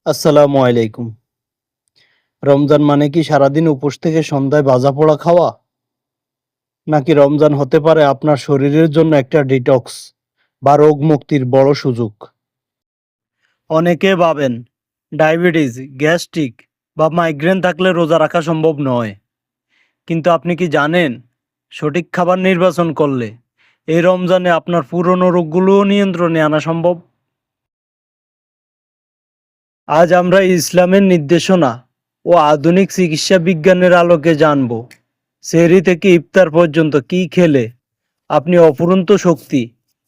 আসসালামু আলাইকুম। রমজান মানে কি সারাদিন উপোস থেকে সন্ধ্যায় ভাজা পোড়া খাওয়া? নাকি রমজান হতে পারে আপনার শরীরের জন্য একটা ডিটক্স বা রোগ মুক্তির বড় সুযোগ? অনেকে ভাবেন ডায়াবেটিস, গ্যাস্ট্রিক বা মাইগ্রেন থাকলে রোজা রাখা সম্ভব নয়। কিন্তু আপনি কি জানেন সঠিক খাবার নির্বাচন করলে এই রমজানে আপনার পুরনো রোগগুলোও নিয়ন্ত্রণে আনা সম্ভব? আজ আমরা ইসলামের নির্দেশনা ও আধুনিক চিকিৎসা বিজ্ঞানের আলোকে জানব সেহরি থেকে ইফতার পর্যন্ত কি খেলে আপনি অফুরন্ত শক্তি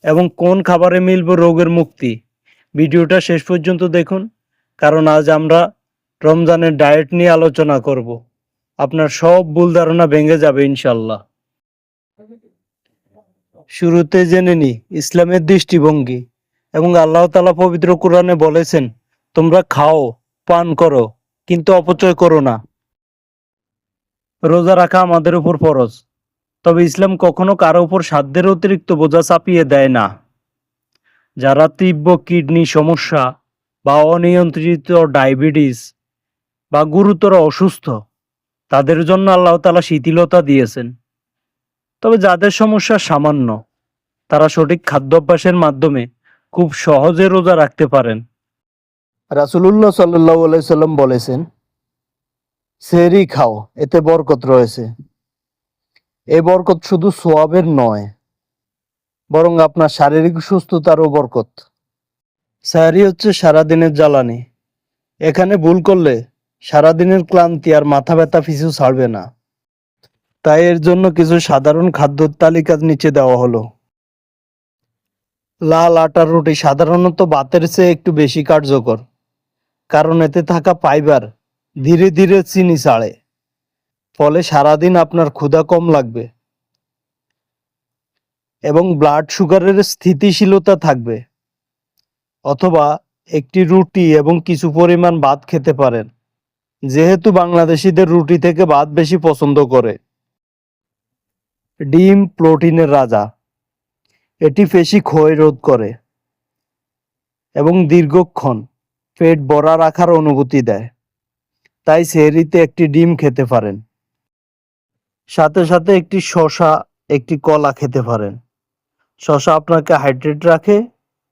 এবং কোন খাবারে মিলবে রোগের মুক্তি। ভিডিওটা শেষ পর্যন্ত দেখুন, কারণ আজ আমরা রমজানের ডায়েট নিয়ে আলোচনা করব। আপনার সব ভুল ধারণা ভেঙে যাবে ইনশাল্লাহ। শুরুতে জেনে নি ইসলামের দৃষ্টিভঙ্গি এবং আল্লাহ তাআলা পবিত্র কোরআনে বলেছেন, তোমরা খাও, পান করো, কিন্তু অপচয় করো না। রোজা রাখা আমাদের উপর ফরজ, তবে ইসলাম কখনো কারো উপর সাধ্যের অতিরিক্ত বোঝা চাপিয়ে দেয় না। যারা তীব্র কিডনি সমস্যা বা অনিয়ন্ত্রিত ডায়াবেটিস বা গুরুতর অসুস্থ, তাদের জন্য আল্লাহ তাআলা শিথিলতা দিয়েছেন। তবে যাদের সমস্যা সামান্য, তারা সঠিক খাদ্যাভ্যাসের মাধ্যমে খুব সহজে রোজা রাখতে পারেন। রাসূলুল্লাহ সাল্লাল্লাহু আলাইহি সাল্লাম বলেছেন, সেহরি খাও, এতে বরকত রয়েছে। এই বরকত শুধু সোয়াবের নয়, বরং আপনার শারীরিক সুস্থতারও বরকত। সেহরি হচ্ছে সারাদিনের জ্বালানি। এখানে ভুল করলে সারাদিনের ক্লান্তি আর মাথা ব্যথা পিছু ছাড়বে না। তাই এর জন্য কিছু সাধারণ খাদ্যর তালিকা নিচে দেওয়া হলো। লাল আটার রুটি সাধারণত ভাতের চেয়ে একটু বেশি কার্যকর, কারণ এতে থাকা ফাইবার ধীরে ধীরে চিনি ছাড়ে, ফলে সারাদিন আপনার ক্ষুধা কম লাগবে এবং ব্লাড সুগারের স্থিতিশীলতা থাকবে। অথবা একটি রুটি এবং কিছু পরিমাণ ভাত খেতে পারেন, যেহেতু বাংলাদেশিদের রুটি থেকে ভাত বেশি পছন্দ করে। ডিম প্রোটিনের রাজা। এটি পেশি ক্ষয় রোধ করে এবং দীর্ঘক্ষণ পেট ভরা রাখার অনুভূতি দেয়। তাই সেহরিতে একটি ডিম খেতে পারেন, সাথে সাথে একটি শসা, একটি কলা খেতে পারেন। শসা আপনাকে হাইড্রেট রাখে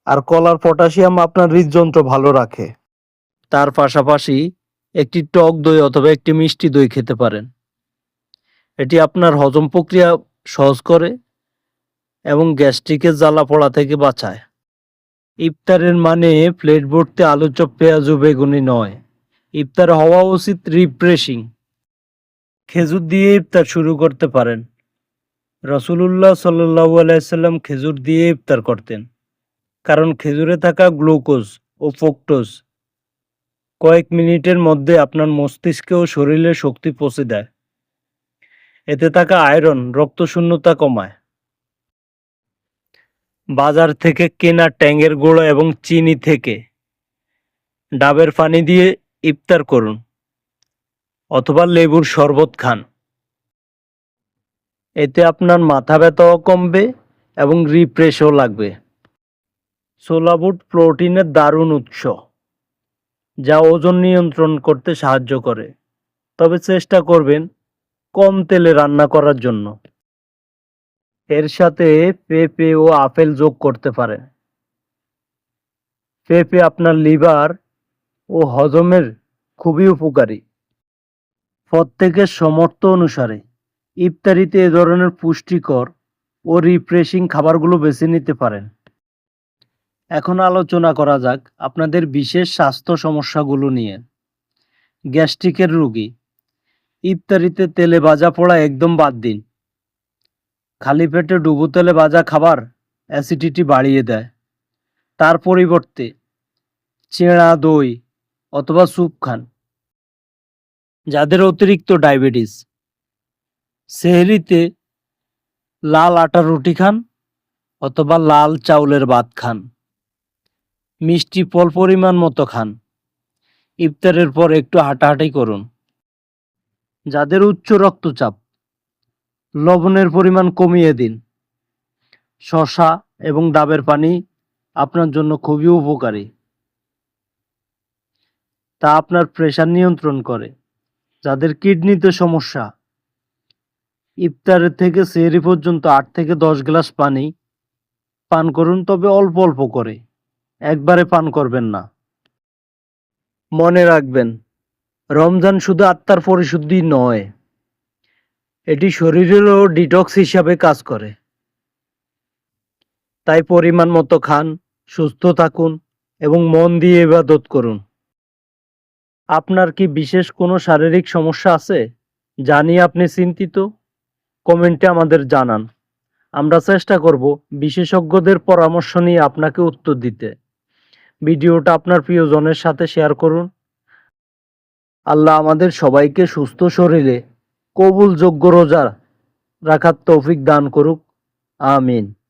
আর কলার পটাশিয়াম আপনার হৃদযন্ত্র ভালো রাখে। তার পাশাপাশি একটি টক দই অথবা একটি মিষ্টি দই খেতে পারেন। এটি আপনার হজম প্রক্রিয়া সহজ করে এবং গ্যাস্ট্রিকের জ্বালা পোড়া থেকে বাঁচায়। ইফতারের মানে প্লেট ভর্তি আলু চপ, পেঁয়াজ ও বেগুনি নয়। ইফতার হওয়া উচিত রিফ্রেশিং। খেজুর দিয়ে ইফতার শুরু করতে পারেন। রাসূলুল্লাহ সাল্লাল্লাহু আলাইহি সাল্লাম খেজুর দিয়ে ইফতার করতেন, কারণ খেজুরে থাকা গ্লুকোজ ও ফ্রুক্টোজ কয়েক মিনিটের মধ্যে আপনার মস্তিষ্কে ও শরীরে শক্তি পৌঁছে দেয়। এতে থাকা আয়রন রক্তশূন্যতা কমায়। বাজার থেকে কেনা ট্যাঙের গুঁড়ো এবং চিনি থেকে ডাবের পানি দিয়ে ইফতার করুন, অথবা লেবুর শরবত খান। এতে আপনার মাথা ব্যথাও কমবে এবং রিফ্রেশও লাগবে। ছোলা বুট প্রোটিনের দারুণ উৎস, যা ওজন নিয়ন্ত্রণ করতে সাহায্য করে। তবে চেষ্টা করবেন কম তেলে রান্না করার জন্য। এর সাথে পেঁপে ও আপেল যোগ করতে পারেন। পেঁপে আপনার লিভার ও হজমের খুবই উপকারী। প্রত্যেকের সামর্থ্য অনুসারে ইফতারিতে এ ধরনের পুষ্টিকর ও রিফ্রেশিং খাবারগুলো বেছে নিতে পারেন। এখন আলোচনা করা যাক আপনাদের বিশেষ স্বাস্থ্য সমস্যাগুলো নিয়ে। গ্যাস্ট্রিকের রোগী, ইফতারিতে তেলে ভাজা পোড়া একদম বাদ দিন। খালি পেটে ডুবো তেলে ভাজা খাবার অ্যাসিডিটি বাড়িয়ে দেয়। তার পরিবর্তে চেনা দই অথবা স্যুপ খান। যাদের অতিরিক্ত ডায়াবেটিস, সেহরিতে লাল আটার রুটি খান অথবা লাল চাউলের ভাত খান। মিষ্টি ফল পরিমাণ মতো খান। ইফতারের পর একটু হাঁটাহাঁটি করুন। যাদের উচ্চ রক্তচাপ, লবণের পরিমাণ কমিয়ে দিন। শসা এবং ডাবের পানি আপনার জন্য খুবই উপকারী। তা আপনার প্রেশার নিয়ন্ত্রণ করে। যাদের কিডনিতে সমস্যা, ইফতারের থেকে সেহরি পর্যন্ত ৮ থেকে ১০ গ্লাস পানি পান করুন, তবে অল্প অল্প করে, একবারে পান করবেন না। মনে রাখবেন, রমজান শুধু আত্মার পরিশুদ্ধি নয়, এটি শরীরেরও ডিটক্স হিসাবে কাজ করে। তাই পরিমাণ মতো খান, সুস্থ থাকুন এবং মন দিয়ে ইবাদত করুন। আপনার কি বিশেষ কোনো শারীরিক সমস্যা আছে যা নিয়ে আপনি চিন্তিত? কমেন্টে আমাদের জানান। আমরা চেষ্টা করব বিশেষজ্ঞদের পরামর্শ নিয়ে আপনাকে উত্তর দিতে। ভিডিওটা আপনার প্রিয়জনের সাথে শেয়ার করুন। আল্লাহ আমাদের সবাইকে সুস্থ শরীরে কবুলযোগ্য রোজা রাখার তৌফিক দান করুক। আমিন।